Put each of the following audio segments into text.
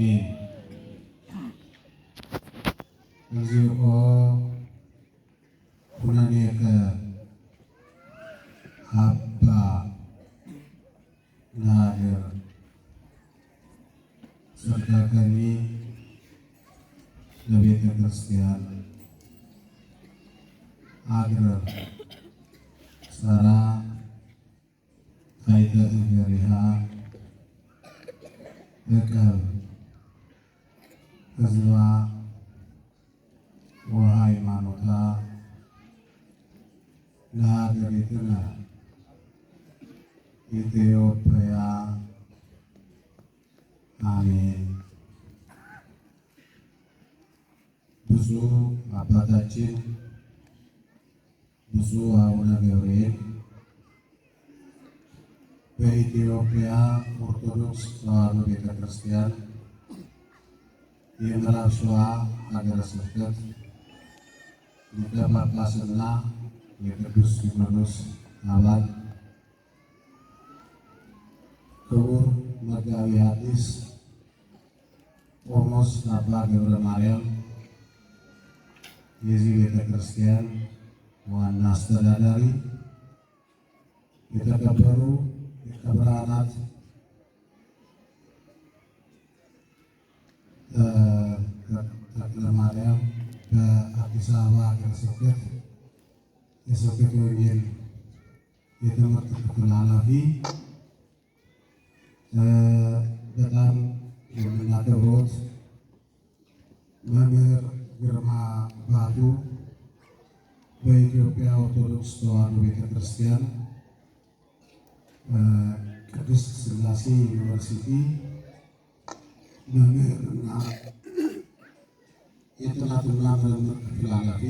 አሜን። እግዚኦ ኩነኔከ ሀባ ለሀገር ጽድቀከኒ ለቤተ ክርስቲያን አግረር ጸራ ካይተ እገሪሃ እቀብ ሕዝባ ወሃይማኖታ ለሀገሪትነ ኢትዮጵያ አሜን። ብፁዕ አባታችን ብፁዕ አቡነ ገብርኤል በኢትዮጵያ ኦርቶዶክስ ተዋሕዶ ቤተ ክርስቲያን የምዕራብ ሸዋ ሀገረ ስብከት ሊቀ ጳጳስና የቅዱስ ሲኖዶስ አባል ክቡር መጋቢ ሐዲስ ቆሞስ አባ ገብረ ማርያም የዚህ ቤተ ክርስቲያን ዋና አስተዳዳሪ፣ የተከበሩ ሊቀ ብርሃናት ተክለ ማርያም በአዲስ አበባ ሀገረ ስብከት የስብከተ ወንጌል የትምህርት ክፍል ኃላፊ፣ በጣም የምናከብሮት መምህር ግርማ ባቱ በኢትዮጵያ ኦርቶዶክስ ተዋሕዶ ቤተ ክርስቲያን ቅድስት ሥላሴ ዩኒቨርሲቲ መምህርና የጥናትና ምርምር ክፍል ኃላፊ፣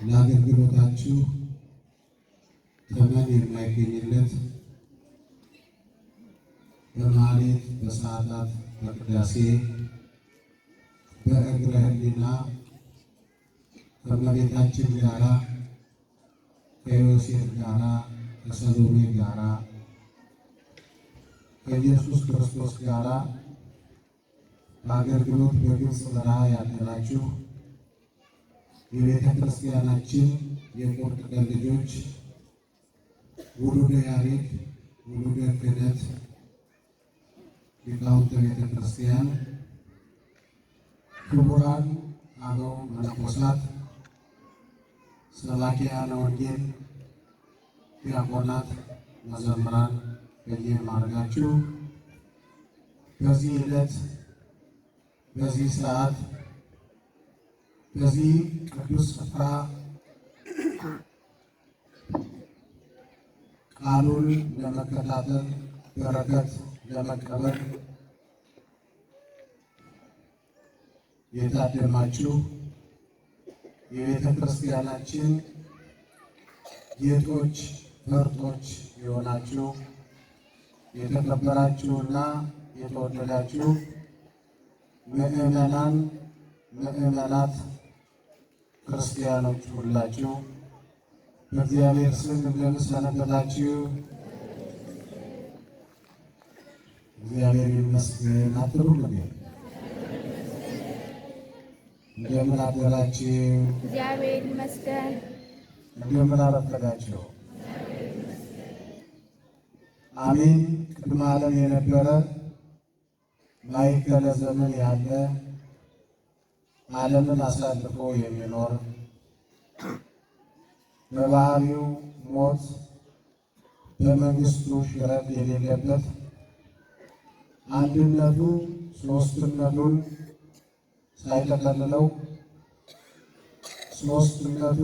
ለአገልግሎታችሁ ተመን የማይገኝለት በማኅሌት በሰዓታት በቅዳሴ በእግረ ሕሊና ከእመቤታችን ጋራ ከዮሴፍ ጋራ ከሰሎሜ ጋራ ከኢየሱስ ክርስቶስ ጋራ በአገልግሎት በግብፅ በረሃ ያደራችሁ የቤተ ክርስቲያናችን የቁርጥ ቀን ልጆች፣ ውሉደ ያሬድ፣ ውሉደ ክህነት፣ ሊቃውንተ ቤተ ክርስቲያን፣ ክቡራን አበው መነኮሳት፣ ሰባኪያነ ወንጌል፣ ዲያቆናት፣ መዘምራን በየማዕረጋችሁ በዚህ ዕለት በዚህ ሰዓት በዚህ ቅዱስ ስፍራ ቃሉን ለመከታተል በረከት ለመቀበል የታደማችሁ የቤተ ክርስቲያናችን ጌጦች ፈርጦች የሆናችሁ የተከበራችሁና የተወደዳችሁ ምዕመናን ምዕመናት ክርስቲያኖች ሁላችሁ በእግዚአብሔር ስም እንደምን ሰነበታችሁ? እግዚአብሔር ይመስገን አትሉም እንዴ? እንደምን አደራችሁ? እግዚአብሔር ይመስገን። እንደምን አረፈዳችሁ? አሜን። ቅድመ ዓለም የነበረ ማዕከለ ዘመን ያለ ዓለምን አሳልፎ የሚኖር በባህሪው ሞት በመንግስቱ ሽረት የሌለበት አንድነቱ ሦስትነቱን ሳይጠቀልለው ሦስትነቱ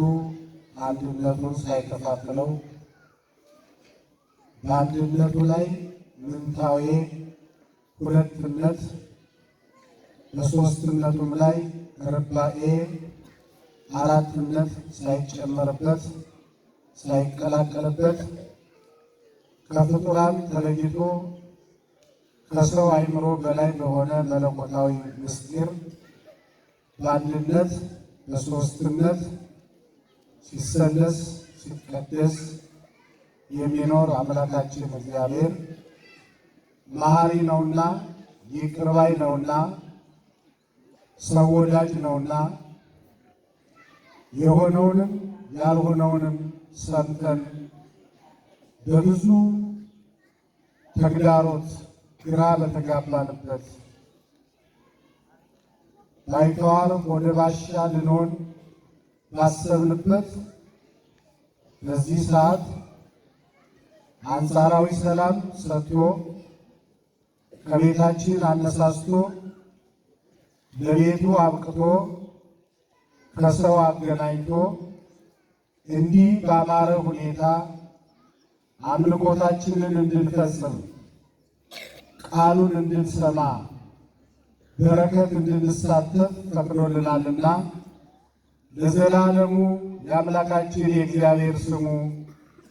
አንድነቱን ሳይከፋፍለው በአንድነቱ ላይ ምንታዌ ሁለትነት በሦስትነቱም ላይ ርባኤ አራትነት ሳይጨመርበት ሳይቀላቀልበት ከፍጡራን ተለይቶ ከሰው አእምሮ በላይ በሆነ መለኮታዊ ምስጢር በአንድነት በሦስትነት ሲሰለስ ሲቀደስ የሚኖር አምላካችን እግዚአብሔር መሐሪ ነውና ይቅር ባይ ነውና ሰው ወዳጅ ነውና የሆነውንም ያልሆነውንም ሰምተን በብዙ ተግዳሮት ግራ በተጋባንበት ባይተዋር ወደ ባሻ ልንሆን ባሰብንበት በዚህ ሰዓት አንጻራዊ ሰላም ሰጥቶ ከቤታችን አነሳስቶ ለቤቱ አብቅቶ ከሰው አገናኝቶ እንዲህ ባማረ ሁኔታ አምልኮታችንን እንድንፈጽም ቃሉን እንድንሰማ በረከት እንድንሳተፍ ፈቅዶልናልና ለዘላለሙ የአምላካችን የእግዚአብሔር ስሙ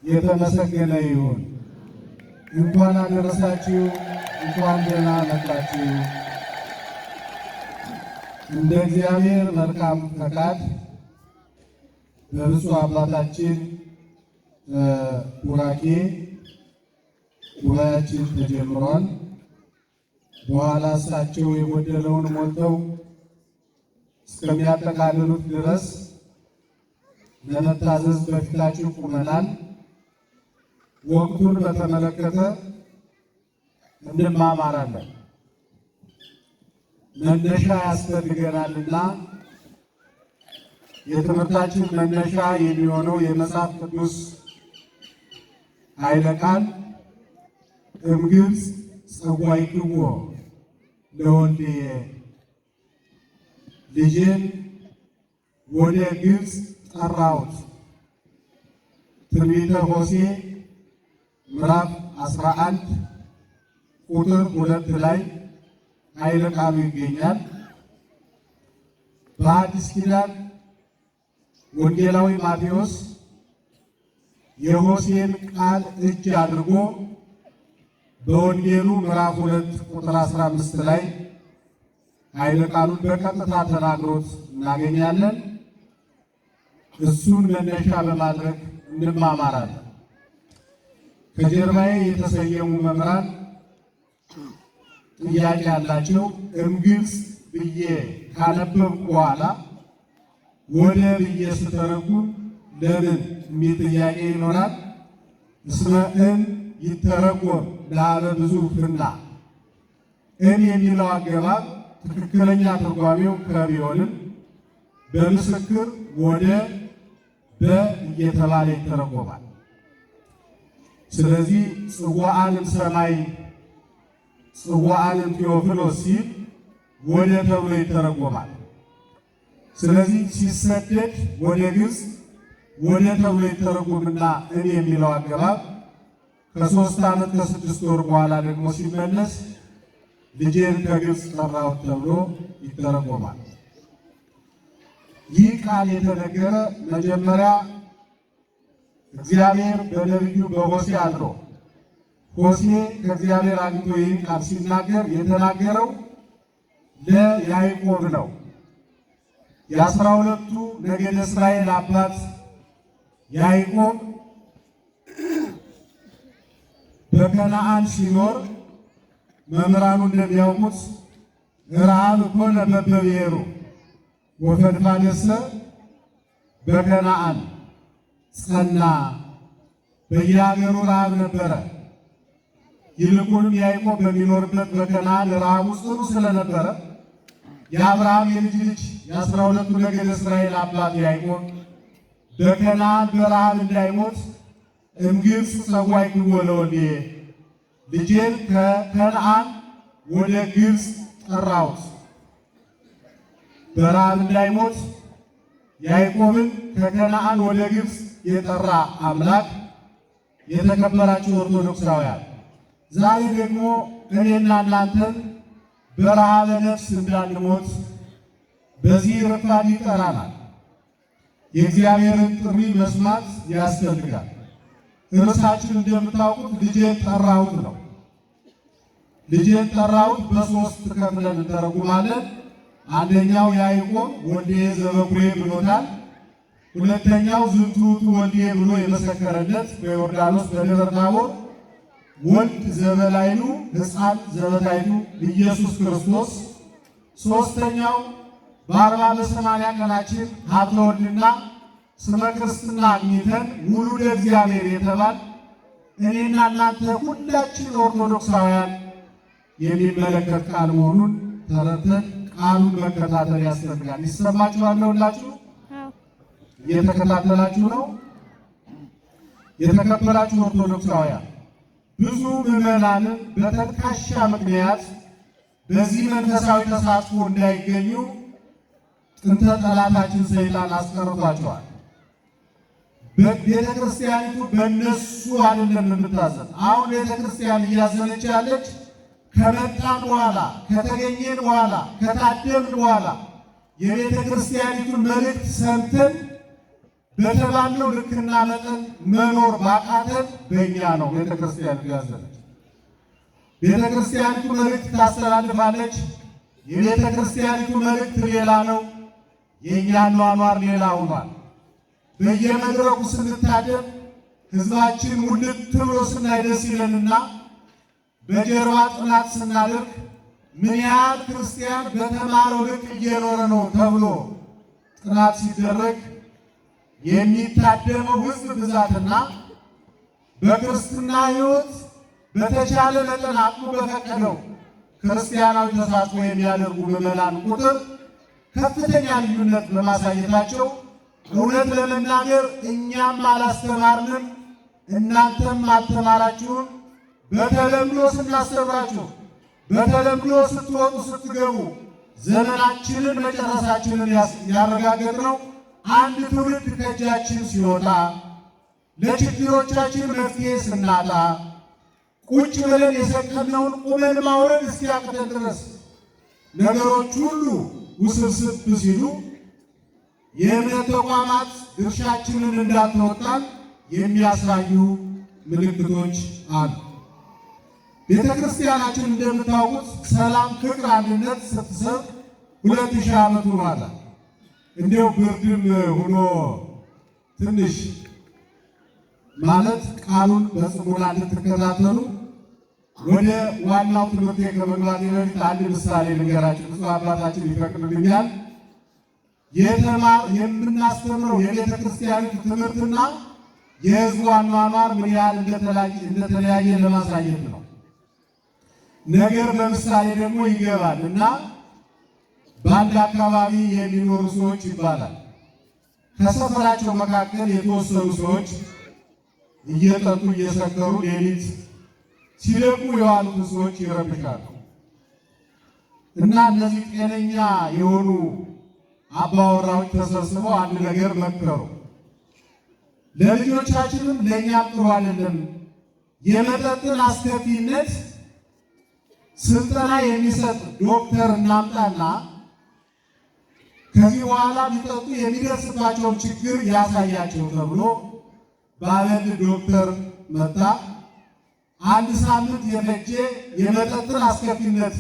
የተመሰገነ ይሁን። እንኳን አደረሳችሁ፣ እንኳን ደህና መጣችሁ። እንደ እግዚአብሔር መልካም ፈቃድ በብፁዕ አባታችን ቡራኬ ጉባኤያችን ተጀምሯል። በኋላ እሳቸው የጎደለውን ሞልተው እስከሚያጠቃልሉት ድረስ ለመታዘዝ በፊታችሁ ቁመናል። ወቅቱን በተመለከተ እንማማራለን። መነሻ ያስፈልገናልና የትምህርታችን መነሻ የሚሆነው የመጽሐፍ ቅዱስ ኃይለ ቃል እምግብፅ ጸዋዕይክዎ ለወልድየ፣ ልጄን ወደ ግብፅ ጠራሁት። ትንቢተ ሆሴዕ ምዕራፍ 11 ቁጥር 2 ላይ ኃይለ ቃሉ ይገኛል። በአዲስ ኪዳን ወንጌላዊ ማቴዎስ የሆሴዕን ቃል እጅ አድርጎ በወንጌሉ ምዕራፍ 2 ቁጥር 15 ላይ ኃይለ ቃሉን በቀጥታ ተናግሮት እናገኛለን። እሱን መነሻ በማድረግ እንማማራለን። ከጀርባዬ የተሰየሙ መምህራን ጥያቄ ያላቸው እምግብፅ ብዬ ካነበብኩ በኋላ ወደ ብዬ ስተረጉም ለምን የሚል ጥያቄ ይኖራል። እስመ እም ይተረጎም ለሀበ ብዙ ፍና፣ እም የሚለው አገባብ ትክክለኛ ትርጓሜው ከቢሆንም በምስክር ወደ በ እየተባለ ይተረጎማል። ስለዚህ ጽዋዓንም ሰማይ ጽዋዓንም ቴዎፍሎስ ሲል ወደ ተብሎ ይተረጎማል። ስለዚህ ሲሰደድ ወደ ግብፅ ወደ ተብሎ ይተረጎምና እኔ የሚለው አገባብ ከ3 ዓመት ከ6 ወር በኋላ ደግሞ ሲመለስ ልጄን ከግብፅ ጠራሁት ተብሎ ይተረጎማል። ይህ ቃል የተነገረ መጀመሪያ እግዚአብሔር በነቢዩ በሆሴዕ አድሮ ሆሴዕ ከእግዚአብሔር አግኝቶ ይህን ቃል ሲናገር የተናገረው ለያዕቆብ ነው። የ12ቱ ነገደ እስራኤል አባት ያዕቆብ በከነዓን ሲኖር መምህራኑ እንደሚያውቁት ረሃብ ኮነ በበብሔሩ ወፈድፋደሰ በከነዓን ጸና። በየሀገሩ ረሃብ ነበረ። ይልቁንም ያዕቆብ በሚኖርበት በከነዓን ረሃቡ ጽኑ ስለነበረ የአብርሃም የልጅ ልጅ የ12ቱ ነገደ እስራኤል አባት ያዕቆብ በከነዓን በረሃብ እንዳይሞት እምግብፅ ጸዋዕይክዎ ለወልድየ፣ ልጄን ከከነዓን ወደ ግብፅ ጠራሁት። በረሃብ እንዳይሞት ያዕቆብን ከከነዓን ወደ ግብፅ የጠራ አምላክ የተከበራችሁ ኦርቶዶክሳውያን፣ ዛሬ ደግሞ እኔና እናንተን በረሃበ ነፍስ እንዳንሞት በዚህ ረፋድ ይጠራናል። የእግዚአብሔርን ጥሪ መስማት ያስፈልጋል። ርዕሳችን እንደምታውቁት ልጄን ጠራሁት ነው። ልጄን ጠራሁት በ3 ከፍለን እንተረጉማለን። አንደኛው ያዕቆብ ወልድየ ዘበኩሬ ብሎታል። ሁለተኛው ዝንቱ ውእቱ ወልድየ ብሎ የመሰከረለት በዮርዳኖስ በደብረ ታቦር ወልድ ዘበላይኑ ሕፃን ዘበታይቱ ኢየሱስ ክርስቶስ ሦስተኛው በ40 በ80 ቀናችን ሀብተ ወልድና ስመ ክርስትና አግኝተን ውሉደ እግዚአብሔር የተባል እኔና እናንተ ሁላችን ኦርቶዶክሳውያን የሚመለከት ቃል መሆኑን ተረድተን ቃሉን መከታተል ያስፈልጋል። ይሰማችኋል? ሁላችሁ እየተከታተላችሁ ነው? የተከበራችሁ ኦርቶዶክሳውያን ብዙ ምዕመናንን በተልካሻ ምክንያት በዚህ መንፈሳዊ ተሳትፎ እንዳይገኙ ጥንተ ጠላታችን ሰይጣን አስቀርቷቸዋል። ቤተ ክርስቲያኒቱ በእነሱ አይደለም የምታዘን። አሁን ቤተ ክርስቲያን እያዘነች ያለች ከመጣን በኋላ ከተገኘን በኋላ ከታደምን በኋላ የቤተ ክርስቲያኒቱን መልእክት ሰምተን በተባለው ልክና መጠን መኖር ባቃተን በእኛ ነው ቤተ ክርስቲያኒቱ ያዘነች። ቤተ ክርስቲያኒቱ መልእክት ታስተላልፋለች። የቤተ ክርስቲያኒቱ መልእክት ሌላ ነው። የእኛ ኗኗር ሌላ ሆኗል። በየመድረኩ ስንታደም ሕዝባችን ውልት ብሎ ስናይ ደስ ይለንና በጀርባ ጥናት ስናደርግ ምን ያህል ክርስቲያን በተማረው ልክ እየኖረ ነው ተብሎ ጥናት ሲደረግ የሚታደመው ሕዝብ ብዛትና በክርስትና ሕይወት በተቻለ መጠን አቅሙ በፈቀደው ክርስቲያናዊ ተሳትፎ የሚያደርጉ ምዕመናን ቁጥር ከፍተኛ ልዩነት በማሳየታቸው እውነት ለመናገር እኛም አላስተማርንም፣ እናንተም አልተማራችሁም። በተለምዶ ስናስተምራችሁ፣ በተለምዶ ስትወጡ ስትገቡ ዘመናችንን መጨረሳችንን ያረጋገጥነው አንድ ትውልድ ከእጃችን ሲወጣ፣ ለችግሮቻችን መፍትሄ ስናጣ፣ ቁጭ ብለን የሰቀልነውን ቁመን ማውረድ እስኪያቅተን ድረስ ነገሮች ሁሉ ውስብስብ ሲሉ የእምነት ተቋማት ድርሻችንን እንዳልተወጣን የሚያሳዩ ምልክቶች አሉ። ቤተ ክርስቲያናችን እንደምታውቁት ሰላም፣ ፍቅር፣ አንድነት ስትሰብክ 2000 ዓመት ሆኗል። እንዲያው ብርድም ሆኖ ትንሽ ማለት ቃሉን በጽሞና እንድትከታተሉ ወደ ዋናው ትምህርት ከመግባቴ በፊት አንድ ምሳሌ ልንገራችሁ። ብፁዕ አባታችን ይፈቅድልኛል። የምናስተምረው የቤተ ክርስቲያኒቱ ትምህርትና የሕዝቡ አኗኗር ምን ያህል እንደተለያየ ለማሳየት ነው። ነገር በምሳሌ ደግሞ ይገባል እና በአንድ አካባቢ የሚኖሩ ሰዎች ይባላል። ከሰፈራቸው መካከል የተወሰኑ ሰዎች እየጠጡ እየሰከሩ ሌሊት ሲለቁ የዋሉትን ሰዎች ይረብሻሉ እና እነዚህ ጤነኛ የሆኑ አባወራዎች ተሰብስበው አንድ ነገር መከሩ። ለልጆቻችንም ለእኛም ጥሩ አይደለም፣ የመጠጥን አስከፊነት ስልጠና የሚሰጥ ዶክተር እናምጣና ከዚህ በኋላ ቢጠጡ የሚደርስባቸውን ችግር ያሳያቸው ተብሎ ባለድ ዶክተር መጣ። አንድ ሳምንት የፈጀ የመጠጥን አስከፊነት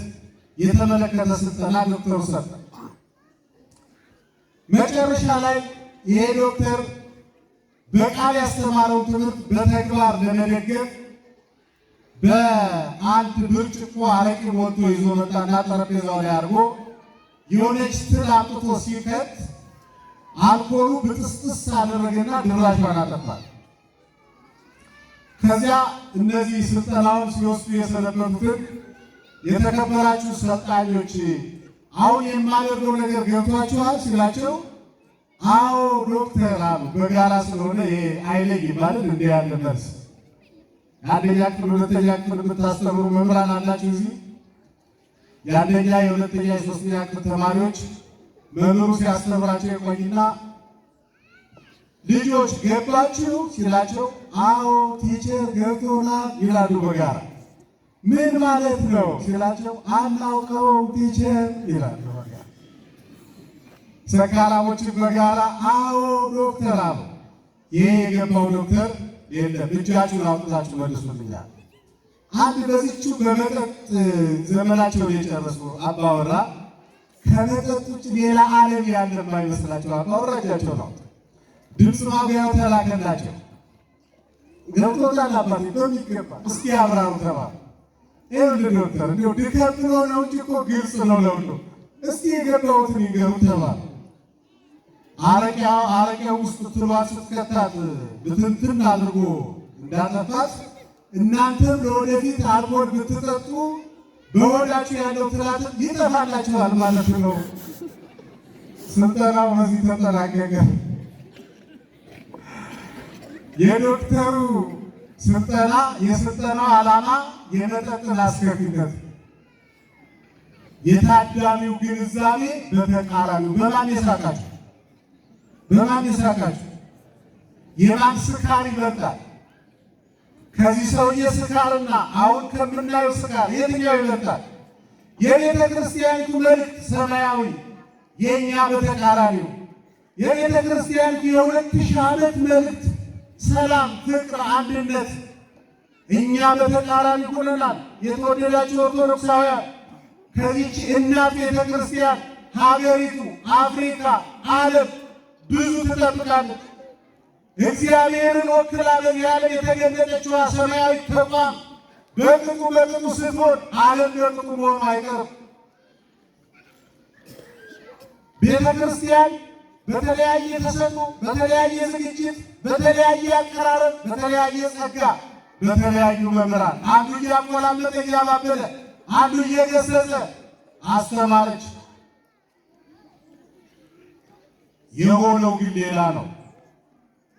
የተመለከተ ስልጠና ዶክተሩ ሰጠ። መጨረሻ ላይ ይሄ ዶክተር በቃል ያስተማረው ትምህርት በተግባር ለመደገፍ በአንድ ብርጭቆ አረቄ ሞልቶ ይዞ መጣና ጠረጴዛው ላይ አድርጎ የሆነች ትል አምጥቶ ሲከት አልኮሉ ብጥስጥስ አደረገና ድራሿን አጠፋል። ከዚያ እነዚህ ስልጠናውን ሲወስዱ የሰነበቱትን የተከበራችሁ ሰልጣኞች አሁን የማደርገው ነገር ገብቷችኋል ሲላቸው፣ አዎ ዶክተር አሉ። በጋራ ስለሆነ ይሄ አይለይ ይባላል። እንዲህ ያለ መልስ የአንደኛ ክፍል ሁለተኛ ክፍል የምታስተምሩ መምህራን አላችሁ እዚህ። የአንደኛ የሁለተኛ የሶስተኛ ክፍል ተማሪዎች መምህሩ ሲያስተምራቸው የቆይና ልጆች ገባችሁ ሲላቸው፣ አዎ ቲቸር ገብቶናል ይላሉ በጋራ። ምን ማለት ነው ሲላቸው፣ አናውቀውም ቲቸር ይላሉ በጋራ። ሰካራሞች በጋራ አዎ ዶክተር አሉ። ይሄ የገባው ዶክተር የለም፣ እጃችሁን አውጥታችሁ መልሱልኛል። አንድ በዚቹ በመጠጥ ዘመናቸውን የጨረሱ አባወራ ከመጠጥ ውጭ ሌላ ዓለም ያለ የማይመስላቸው አባወራ እጃቸው ነው። ድምፅ ማጉያው ተላከላቸው። ገብቶታል አባቴ በሚገባ። እስኪ አብራሩ ተባለ። ይኸውልህ ዶክተር እንደው ድከም ብሎ ነው እንጂ እኮ ግልጽ ነው ለሁሉ። እስኪ የገባሁትን ይንገሩ ተባለ። አረቂያው ውስጥ ትሏን ስትከታት ብትንትን አድርጎ እንዳጠፋት እናንተም ለወደፊት አልኮል ብትጠጡ በሆዳችሁ ያለው ትላትም ይጠፋላችኋል ማለት ነው። ስልጠናው በዚህ ተጠናቀቀ። የዶክተሩ ስልጠና የስልጠናው ዓላማ የመጠጥን አስከፊነት፣ የታዳሚው ግንዛቤ በተቃራኒው በማን ይሳቃችሁ? በማን ይሳቃችሁ? የማን ስካር ይበልጣል? ከዚህ ሰውዬ ስካርና አሁን ከምናየው ስካር የትኛው ይበልጣል? የቤተ ክርስቲያኒቱ መልእክት ሰማያዊ፣ የእኛ በተቃራኒው። የቤተ ክርስቲያኒቱ የ2000 ዓመት መልእክት ሰላም፣ ፍቅር፣ አንድነት፣ እኛ በተቃራኒ ሆነናል። የተወደዳችሁ ኦርቶዶክሳውያን ከዚች እናት ቤተ ክርስቲያን ሀገሪቱ፣ አፍሪካ፣ ዓለም ብዙ ትጠብቃለች። እግዚአብሔርን ወክላ በዚህ ዓለም የተገለጠችዋ ሰማያዊ ተቋም በቅጡ ስትሆን ዓለም በቅጡ መሆኑ አይቀርም። ቤተ ክርስቲያን በተለያየ ተሰጥኦ፣ በተለያየ ዝግጅት፣ በተለያየ አቀራረብ፣ በተለያየ ጸጋ፣ በተለያዩ መምህራን አንዱ እያቆላመጠ እያባበለ አንዱ እየገሰጸ አስተማረች። የሆነው ግን ሌላ ነው።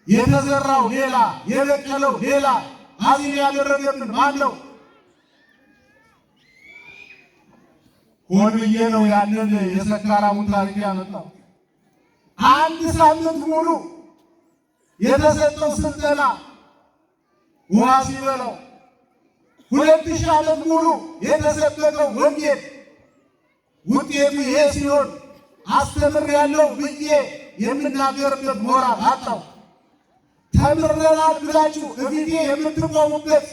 የተዘራው ሌላ፣ የበቀለው ሌላ። አዚም ያደረገብን ማን ነው? ሆን ብዬ ነው ያንን የሰካራሙን ታሪክ ያመጣው። አንድ ሳምንት ሙሉ የተሰጠው ስልጠና ውሃ ሲበላው፣ 2000 ዓመት ሙሉ የተሰበከው ወንጌል ውጤቱ ይሄ ሲሆን አስተምሬያለሁ ብዬ የምናገርበት ሞራል አጣው። ተምረናል ብላችሁ እፊቴ የምትቆሙበት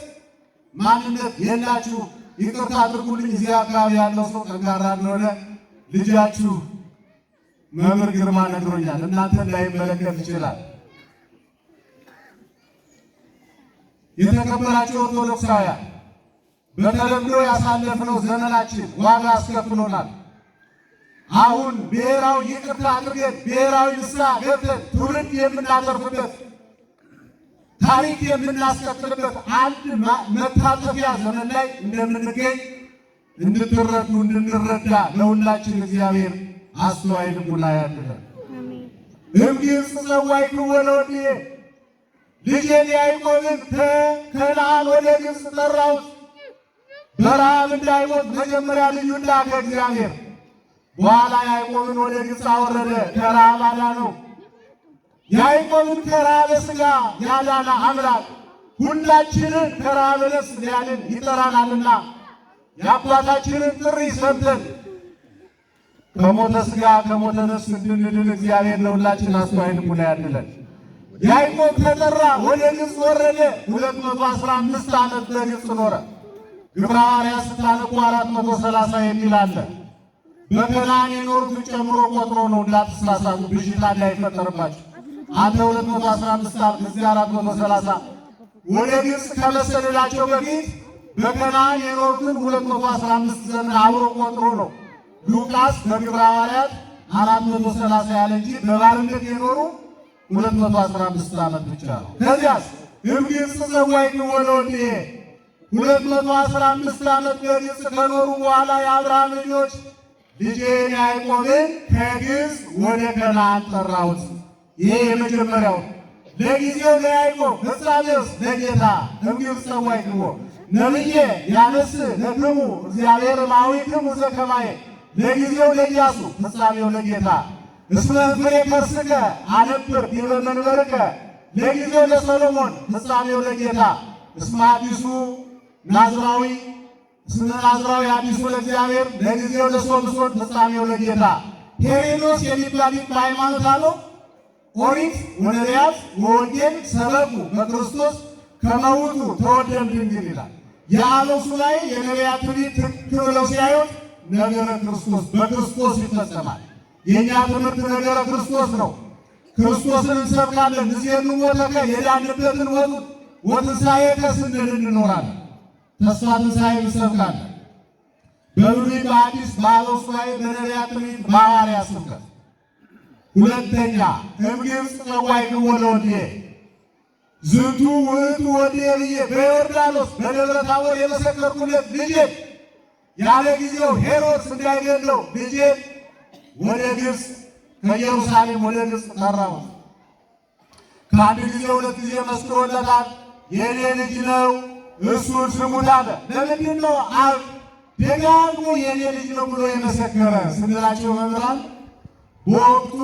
ማንነት የላችሁ። ይቅርታ አድርጉልኝ። እዚህ አካባቢ ያለው ሰው ጠንካራ እንደሆነ ልጃችሁ መምህር ግርማ ነግሮኛል። እናንተን ላይመለከት ይችላል። የተከበራችሁ ኦርቶዶክሳውያን በተለምዶ ያሳለፍነው ዘመናችን ዋጋ አስከፍሎናል። አሁን ብሔራዊ ይቅርታ አድርገን ብሔራዊ ንስሐ ገብተን ትውልድ የምናተርፍበት ታሪክ የምናስቀጥልበት አንድ መታጠፊያ ዘመን ላይ እንደምንገኝ እንድትረዱ እንድንረዳ ለሁላችን እግዚአብሔር አስተዋይ ልቡና ያድለን። እምግብፅ ጸዋዕክዎ ለወልድየ፣ ልጄን ያዕቆብን ከከነዓን ወደ ግብፅ ጠራሁት። በረሃብ እንዳይሞት መጀመሪያ ልጁን ላከ እግዚአብሔር። በኋላ ያዕቆብን ወደ ግብፅ አወረደ፣ ከረሃብ አዳነው። ያዕቆብን ከረሃበ ሥጋ ያዳነ አምላክ ሁላችንን ከረሃበ ነፍስ ሊያድን ይጠራናልና የአባታችንን ጥሪ ሰምተን ከሞተ ሥጋ ከሞተ ነፍስ እንድንድን እግዚአብሔር ለሁላችን አስተዋይ ልቡና ያድለን። ያዕቆብ ተጠራ፣ ወደ ግብፅ ወረደ። 215 ዓመት በግብፅ ኖረ። ግብረ ሐዋርያት ስታነቡ 430 የሚል አለ። በከነዓን የኖሩትን ጨምሮ ቆጥሮ ነው፣ እንዳትሳሳቱ ብዥታ እንዳይፈጠርባችሁ። አንተ 215 ዓመት እዚህ 430 ወደ ግብፅ ከመሰደዳቸው በፊት በከነዓን የኖሩትን 215 ዘመን አብሮ ቆጥሮ ነው። ሉቃስ በግብረ ሐዋርያት 430 ያለ እንጂ በባርነት የኖሩ 215 ዓመት ብቻ ነው። ከዚያስ እምግብፅ ጸዋዕክዎ ለወልድየ 215 ዓመት በግብፅ ከኖሩ በኋላ የአብርሃም ልጆች ልጄን ያዕቆብን ከግብፅ ወደ ከነዓን ጠራሁት። ይሄ የመጀመሪያው ለጊዜው ለያዕቆብ ፍጻሜውስ ለጌታ። እምግብፅ ጸዋዕክዎ ነብዬ ያነስ ለክሙ እግዚአብሔር እማዊክሙ ዘከማየ፣ ለጊዜው ለኢያሱ ፍጻሜው ለጌታ። እስመ ፍሬ ከርስከ አነብር ዲበ መንበርከ፣ ለጊዜው ለሰሎሞን ፍጻሜው ለጌታ። እስመ አዲሱ ናዝራዊ እስመ ናዝራዊ አዲሱ ለእግዚአብሔር፣ ለጊዜው ለሶምሶን ፍጻሜው ለጌታ። ሄሬኖስ የሚባል በሃይማኖት አለው። ኦሪት ወነቢያት ወወንጌል ሰበኩ በክርስቶስ ከመውቱ ተወደም ድንግል ይላል። የአበው ሱባዔ የነቢያት ትንቢት ትክክል ብለው ሲያዩት ነገረ ክርስቶስ በክርስቶስ ይፈጸማል። የእኛ ትምህርት ነገረ ክርስቶስ ነው። ክርስቶስን እንሰብካለን። እዚህኑ ሞተከ የዳንበትን ሞቱ ወትንሣኤከ ስንል እንኖራለን። ተስፋ ትንሣኤ እንሰብካለን። በብሉይ በሐዲስ በአበው ሱባዔ በነቢያት ትንቢት በሐዋርያት ስብከት። ሁለተኛ እምግብፅ ጸዋዕክዎ ለወልድየ ዝንቱ ውእቱ ወልድየ ብዬ በዮርዳኖስ በደብረ ታቦር የመሰከርኩለት ልጄ ያለ ጊዜው ሄሮድስ እንዳይገድለው ልጄ ወደ ግብፅ ከኢየሩሳሌም ወደ ግብፅ ጠራሁት። ከአንድ ጊዜ ሁለት ጊዜ መስክሮለታል። የኔ ልጅ ነው እሱን ስሙት አለ። ለምንድን ነው አብ ደጋግሞ የኔ ልጅ ነው ብሎ የመሰከረ ስንላቸው መምህራን በወቅቱ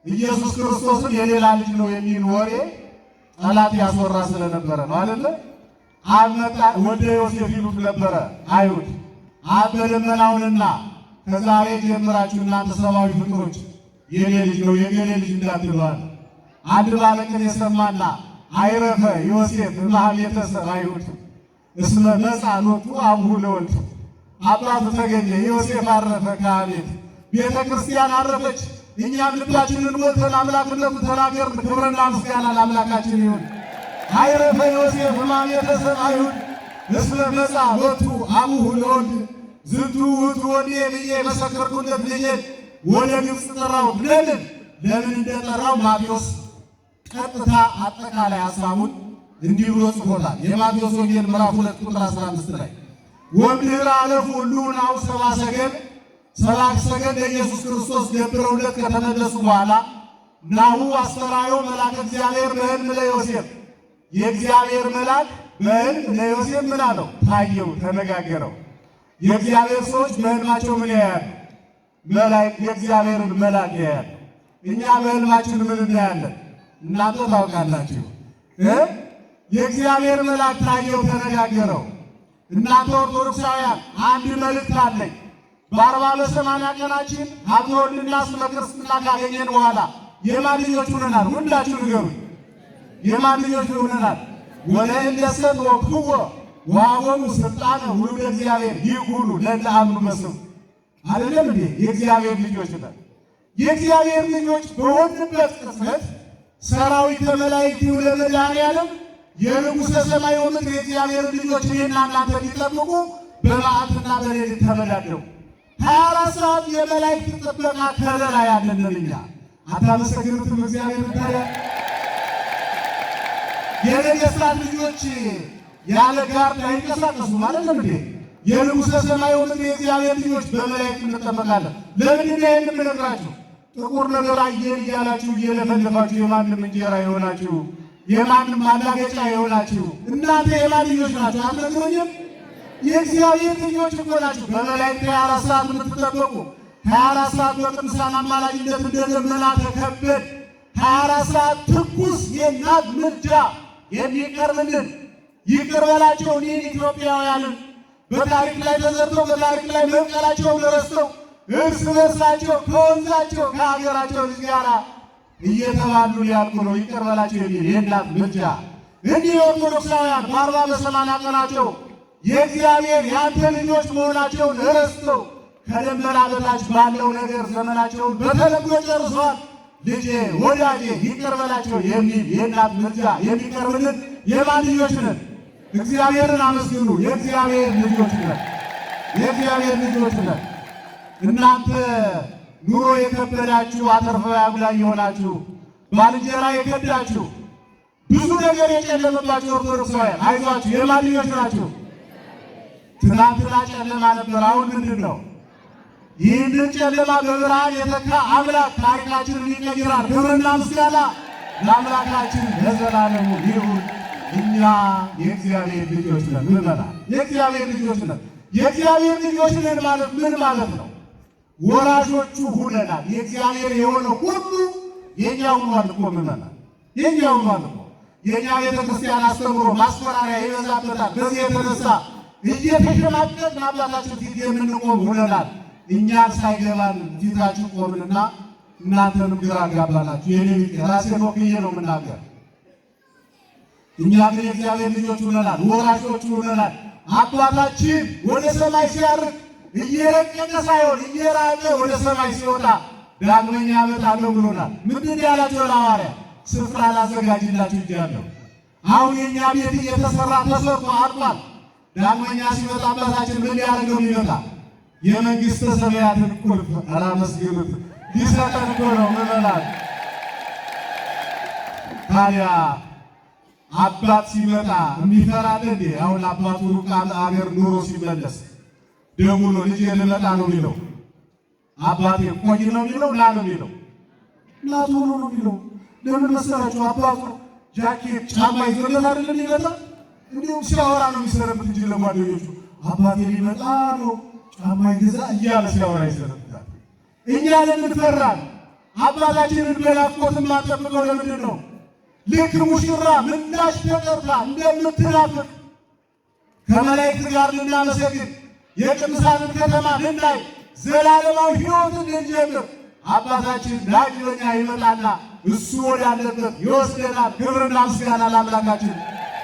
ኢየሱስ ክርስቶስን የሌላ ልጅ ነው የሚል ወሬ ጠላት ያስወራ ስለነበረ ነው አይደለ? አብ መጣ ወደ ዮሴፍ ይሉት ነበረ አይሁድ። አብ በደመናውንና ከዛሬ ጀምራችሁ እናንተ ሰብአዊ ፍጡሮች የኔ ልጅ ነው የገሌ ልጅ እንዳትሏል። አንድ ባለቅኔ የሰማና አይረፈ ዮሴፍ እምኀቤተ ሰብእ አይሁድ እስመ መጽአ ሎቱ አቡሁ ለወልድ። አባቱ ተገኘ፣ ዮሴፍ አረፈ ከቤት፣ ቤተ ክርስቲያን አረፈች። እኛም ልባችንን ሞልተን አምላክነቱ ተናገርን። ክብርና ምስጋና ለአምላካችን ይሁን። አይረፈ ዮሴፍ እምኀቤተ ሰብእ አይሁድ እስመ መጽአ ሎቱ አቡሁ ለወልድ ዝንቱ ውእቱ ወልድየ ብዬ የመሰከርኩለት ልጄን ወደ ግብፅ ጠራሁት። ለምን እንደጠራው ማቴዎስ ቀጥታ አጠቃላይ ሐሳቡን እንዲህ ብሎ ጽፎታል። የማቴዎስ ወንጌል ምዕራፍ 2 ቁጥር 15 ላይ ወእምድኅረ አለፉ ሁሉ ናሁ ሰብአ ሰገል ለኢየሱስ ክርስቶስ ገብረውለት ከተመለሱ በኋላ ናሁ አስተርአዮ መልአከ እግዚአብሔር በሕልም ለዮሴፍ የእግዚአብሔር መልአክ በሕልም ለዮሴፍ ምን አለው? ታየው፣ ተነጋገረው። የእግዚአብሔር ሰዎች በሕልማቸው ምን ያያሉ? መላእክት የእግዚአብሔርን መልአክ ያያሉ። እኛ በሕልማችን ምን እናያለን? እናንተ ታውቃላችሁ። የእግዚአብሔር መልአክ ታየው፣ ተነጋገረው። እናንተ ኦርቶዶክሳውያን አንድ መልእክት አለኝ። በ40 በ80 ቀናችን ሀብተ ወልድና ስመ ክርስትና ካገኘን በኋላ የማን ልጆች ሆነናል? ሁላችሁ ንገሩኝ። የማን ልጆች ሆነናል? ወለእለሰ ወክህዎ ወሀቦሙ ስልጣነ ውሉደ እግዚአብሔር ይኩኑ ለእለ አምኑ በስሙ። አይደለም እንዴ? የእግዚአብሔር ልጆች ነን። የእግዚአብሔር ልጆች በሆንበት ቅጽበት ሰራዊተ መላእክት ለመድኃኔዓለም የንጉሠ ሰማይ ወምድር የእግዚአብሔር ልጆች እኔና እናንተ ሊጠብቁ በመዓልትና በሌሊት ተመዳደሩ። 24 ሰዓት የመላእክት ጥበቃ ከለላ ያለን እኛ አታመሰግኑትም? እግዚአብሔር ታዲያ የነገሥታት ልጆች ያለ ጋርድ አይንቀሳቀሱ ማለት ነው እንዴ? የንጉሠ ሰማይ ወምድር የእግዚአብሔር ልጆች በመላእክት እንጠበቃለን። ለምንድን ነው ይህን የምነግራችሁ? ጥቁር ነገር አየን እያላችሁ እየለፈለፋችሁ የማንም እንጀራ የሆናችሁ የማንም ማላገጫ የሆናችሁ እናንተ የማን ልጆች ናችሁ? አትነግሩኝም? የእግዚአብሔር ልጆች እኮ ናችሁ። በመላእክት 24 ሰዓት የምትጠበቁ 24 ሰዓት በቅዱሳን አማላጅነት እንደ ደመና ተከበን 24 ሰዓት ትኩስ የእናት ምልጃ የሚቀርብልን ይቅር በላቸው እኒህን ኢትዮጵያውያንን በታሪክ ላይ ተዘርተው በታሪክ ላይ መብቀላቸውን ረስተው እርስ በርሳቸው ከወንዛቸው ከሀገራቸው ልጅ ጋር እየተባሉ ሊያልቁ ነው። ይቅር በላቸው የሚል የእናት ምልጃ እኒህ ኦርቶዶክሳውያን በ40 በ80 ቀናቸው የእግዚአብሔር ያንተ ልጆች መሆናቸውን ረስተው ከደመና በታች ባለው ነገር ዘመናቸውን በተለምዶ ጨርሰዋል። ልጄ ወዳጄ ይቅር በላቸው የሚል የእናት ምልጃ የሚቀርብልን የማን ልጆች ነን? እግዚአብሔርን አመስግኑ። የእግዚአብሔር ልጆች ነን። የእግዚአብሔር ልጆች ነን። እናንተ ኑሮ የከበዳችሁ አተርፈው ያጉላይ የሆናችሁ ባልንጀራ የከዳችሁ ብዙ ነገር የጨለመባችሁ ኦርቶዶክሳውያን አይዟችሁ፣ የማን ልጆች ናችሁ? ትናንትና ጨለማ ነበር፣ አሁን ምንድን ነው? ይህንን ጨለማ በብርሃን የተካ አምላክ ታሪካችንን ይቀይራል። ክብርና ምስጋና ለአምላካችን ለዘላለሙ ይሁን። እኛ የእግዚአብሔር ልጆች ነን። ምዕመናን የእግዚአብሔር ልጆች ነን። የእግዚአብሔር ልጆች ነን ማለት ምን ማለት ነው? ወራሾቹ ሁነናል። የእግዚአብሔር የሆነ ሁሉ የእኛ ሆኗል እኮ ምዕመናን፣ የእኛ ሆኗል እኮ። የእኛ ቤተክርስቲያን አስተምሮ ማስፈራሪያ ይበዛበታል። በዚህ የተነሳ እየተሸማቀቅን አባታችን ፊት የምንቆም ሁነናል። እኛን ሳይገባን ፊታችሁ ቆምንና እናንተንም ግራ አጋባናችሁ። የኔ ራሴን ወክዬ ነው የምናገር። እኛ ግን የእግዚአብሔር ልጆች ሁነናል፣ ወራሾቹ ሁነናል። አባታችን ወደ ሰማይ ሲያርግ እየረቀቀ ሳይሆን እየራቀ ወደ ሰማይ ሲወጣ ዳግመኛ እመጣለሁ ብሎናል። ምንድን ያላቸው ሐዋርያት? ስፍራ ላዘጋጅላችሁ እጃለሁ። አሁን የኛ ቤት እየተሰራ ተሰርቶ አልቋል። ዳግመኛ ሲመጣ አባታችን ምን ሊያደርገው ይመጣል? የመንግሥተ ሰማያትን ቁልፍ አላመስግኑት ሊሰጠን እኮ ነው ምዕመናን። ታዲያ አባት ሲመጣ የሚፈራል እንዴ? አሁን አባቱ ሩቅ አገር ኑሮ ሲመለስ ደውሎ ልጅ ልመጣ ነው የሚለው? አባቴ ቆይ ነው የሚለው? ና ነው የሚለው? ና ቶሎ ነው የሚለው። ለምን መሰላችሁ? አባቱ ጃኬት ጫማ ይዞለት አይደለም ይመጣ። እንዲሁም ሲያወራ ነው የሚሰረበት እንጂ ለጓደኞቹ አባቴ ሊመጣ ነው ጫማ ይገዛ እያለ ሲያወራ ይሰረበታል። እኛ ለምን ፈራን? አባታችንን በናፍቆት የማንጠብቀው ለምንድን ነው? ልክ ሙሽራ ምላሽ ተጠርታ እንደምትናፍቅ ከመላእክት ጋር ልናመሰግን የቅዱሳንን ከተማ ልናይ ዘላለማዊ ሕይወትን ልንጀምር አባታችን ዳግመኛ ይመጣና እሱ ወዳለበት ይወስደናል። ክብርና ምስጋና ለአምላካችን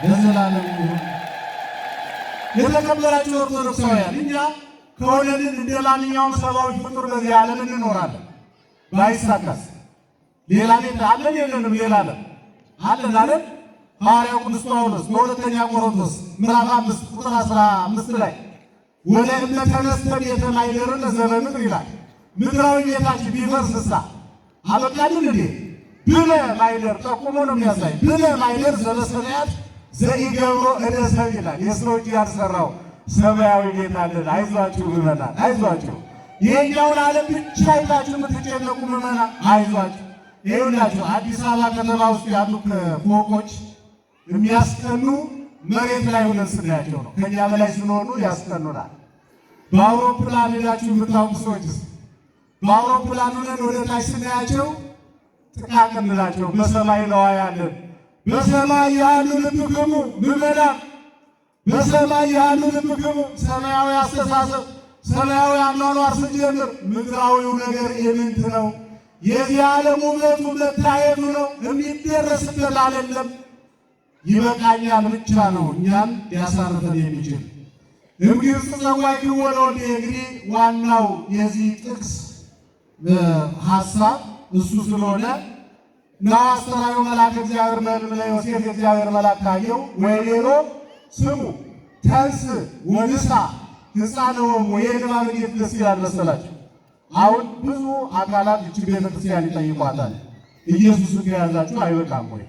ለዘላለም ይሁን። የተከበራችሁ ኦርቶዶክሳውያን፣ እኛ ከወለድን እንደ ማንኛውም ሰብአዊ ፍጡር በዚህ ዓለም እንኖራለን። ባይሳካስ ሌላ ቤት አለን የለንም? ሌላ ዓለም አለን አይደል? ሐዋርያው ቅዱስ ጳውሎስ በሁለተኛ ቆሮንቶስ ምዕራፍ 5 ቁጥር 15 ላይ ወደ እምነት ተነስተን የተማይደርን ዘበምድር ይላል። ምድራዊ ቤታችን ቢፈርስሳ አበቃልን እንዴ? ብለ ማይደር ጠቁሞ ነው የሚያሳይ። ብለ ማይደር ዘበሰማያት ዘኢገብሮ እደ ሰብእ ይላል። የሰው እጅ ያልሰራው ሰማያዊ ቤት አለን። አይዟችሁ ምዕመናን፣ አይዟችሁ። ይሄኛውን ዓለም ብቻ አይታችሁ የምትጨነቁ ምዕመናን አይዟችሁ። ይኸውላችሁ አዲስ አበባ ከተማ ውስጥ ያሉ ፎቆች የሚያስቀኑ መሬት ላይ ሆነን ስናያቸው ነው። ከኛ በላይ ስንሆኑ ያስቀኑናል። በአውሮፕላን ሄዳችሁ የምታውቁ ሰዎችስ በአውሮፕላን ሆነን ወደ ታች ስናያቸው ጥቃቅን ናቸው። በሰማይ ነዋ ያለን። በሰማይ ያሉ ልብክሙ ምዕመናን፣ በሰማይ ያሉ ልብክሙ። ሰማያዊ አስተሳሰብ፣ ሰማያዊ አኗኗር ስንጀምር ምድራዊው ነገር የምንት ነው። የዚህ ዓለም ውበቱ መታየቱ ነው፣ የሚደረስበት አይደለም። ይበቃኛል ብቻ ነው እኛን ሊያሳርፈን የሚችል። እምግብፅ ጸዋዕክዎ ለወልዴ። እንግዲህ ዋናው የዚህ ጥቅስ ሐሳብ እሱ ስለሆነ ናሁ አስተርአዮ መልአከ እግዚአብሔር በሕልም ለዮሴፍ። የእግዚአብሔር መልአክ ታየው ወይቤሎ ስሙ ተንሥእ ወንሣ ሕፃነሆሙ። የንባብ እንዴት ደስ ይላል መሰላችሁ! አሁን ብዙ አካላት ይህች ቤተክርስቲያን ይጠይቋታል። ኢየሱስን ከያዛችሁ አይበቃም ወይ?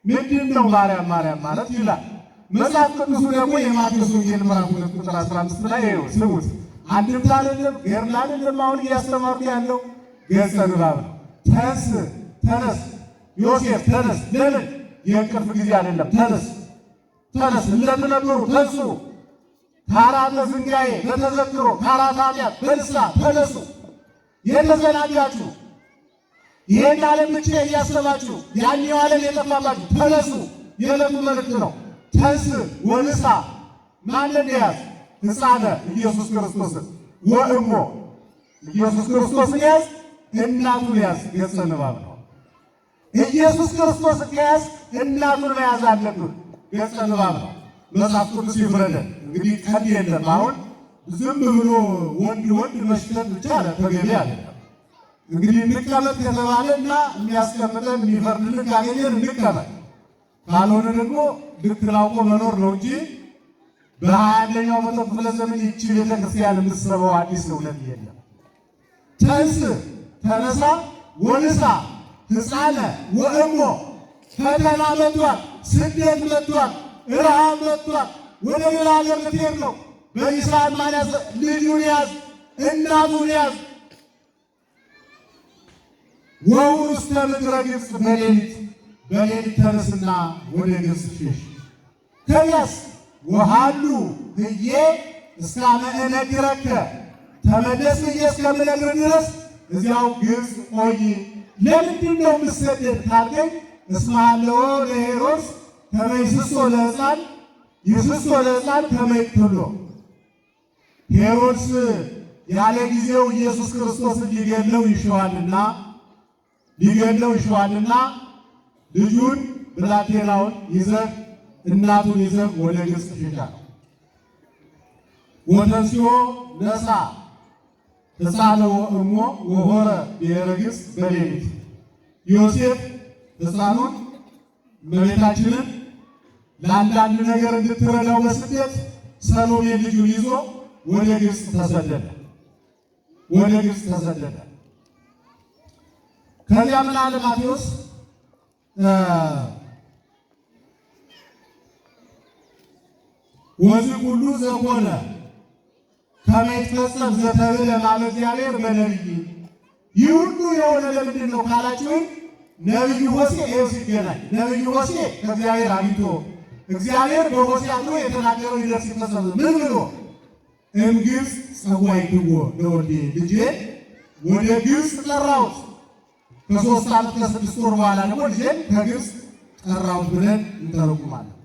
ምንድን ነው ማርያም ማርያም ማለት ይላል መጽሐፍ ቅዱሱ። ደግሞ የማቴዎስ ወንጌል ምዕራፍ 2 ቁጥር 15 ላይ ይኸው ስሙት። አንድምታ አይደለም ገድል አይደለም። አሁን እያስተማርኩ ያለው ገጸ ንባብ ነው። ተንሥእ ተነስ፣ ዮሴፍ ተነስ። ለምን? የእንቅልፍ ጊዜ አይደለም። ተነስ ተነስ፣ እንደምነበሩ ተንሱ፣ ከአራተ ዝንጋዬ በተዘክሮ ከአራት ኃጢአት በንስሐ ተነሱ። የተዘናጋችሁ ይሄን ዓለም ብቻ እያሰባችሁ ያኛው ዓለም የጠፋባችሁ ተነሱ። የዕለቱ መልእክት ነው። ተንሥእ ወንሣ ማንን ያዝ? ሕፃነ ኢየሱስ ክርስቶስን ወእሞ ኢየሱስ ክርስቶስን ያዝ፣ እናቱን ያዝ። ገጸ ንባብ ነው። ኢየሱስ ክርስቶስን ከያዝ እናቱን መያዝ አለብን። ገጸ ንባብ ነው። መጽሐፍ ቅዱስ ይፍረደን። እንግዲህ ቀን የለም። አሁን ዝም ብሎ ወንድ ወንድ መሽተት ብቻ ተገቢ አይደለም። እንግዲህ እንቀመጥ ከተባለ እና የሚያስቀምጠን የሚፈርድልን ካገኘን እንቀመጥ፣ ካልሆነ ደግሞ ልክ ላውቆ መኖር ነው እንጂ በ21ኛው መቶ ክፍለ ዘመን ይቺ ቤተክርስቲያን የምትሰበው አዲስ እውነት የለም። ተንሥእ ተነሳ፣ ወንሣ ሕፃነ ወእሞ። ፈተና መጥቷል፣ ስደት መጥቷል፣ ረሃብ መጥቷል። ወደ ሌላ ሀገር ልትሄድ ነው። በዚህ ሰዓት ማን ያዝ? ልጁን ያዝ፣ እናቱን ያዝ። ወውር ውስተ ምድረ ግብፅ በሌሊት በሌሊት ተነስና ወደ ግብፅ ሽሽ። ከዚያስ ወሃሉ ህዬ እስካመ እነግረከ ተመለስ ብዬ እስከምነግርህ ድረስ እዚያው ግብፅ ቆይ። ለምንድን ነው የምትሰደድ ካልከኝ እስመ ሀለወ ለሄሮድስ ከመ ይስሶ ለሕፃን ይስሶ ለሕፃን ከመ ይቅትሎ። ሄሮድስ ያለ ጊዜው ኢየሱስ ክርስቶስን ሊገድለው ይሸዋልና ልጁን ብላቴናውን ይዘህ እናቱን ይዘህ ወደ ግብፅ ሽሻ። ወተንሥኦ ነሣ ሕፃነ ወእሞ ወሖረ ብሔረ ግብፅ በሌሊት። ዮሴፍ ሕፃኑን እመቤታችንን ለአንዳንድ ነገር እንድትረዳው በስደት ሰሎሜ ልጁን ይዞ ወደ ግብፅ ተሰደደ። ከዚያ ምን አለ ማቴዎስ ወዝኩሉ ዘኮነ ከመ ይትፈጸም ዘተብዕለ እምኀበ እግዚአብሔር በነቢይ። ይህ ሁሉ የሆነ ለምንድን ነው ካላችሁ ነቢዩ ሆሴዕ ይኸው ሲገናኝ ነቢዩ ሆሴዕ ከእግዚአብሔር አግኝቶ እግዚአብሔር በሆሴዕ አድሮ የተናገረው ይደርስ ሲፈጸም ምን ብሎ እምግብፅ ጸዋዕይክዎ ለወልድየ ልጄን ወደ ግብፅ ጠራሁት፣ ከ3 ዓመት ከ6 ወር በኋላ ደግሞ ልጄን ከግብፅ ጠራሁት ብለን እንተረጉማለን።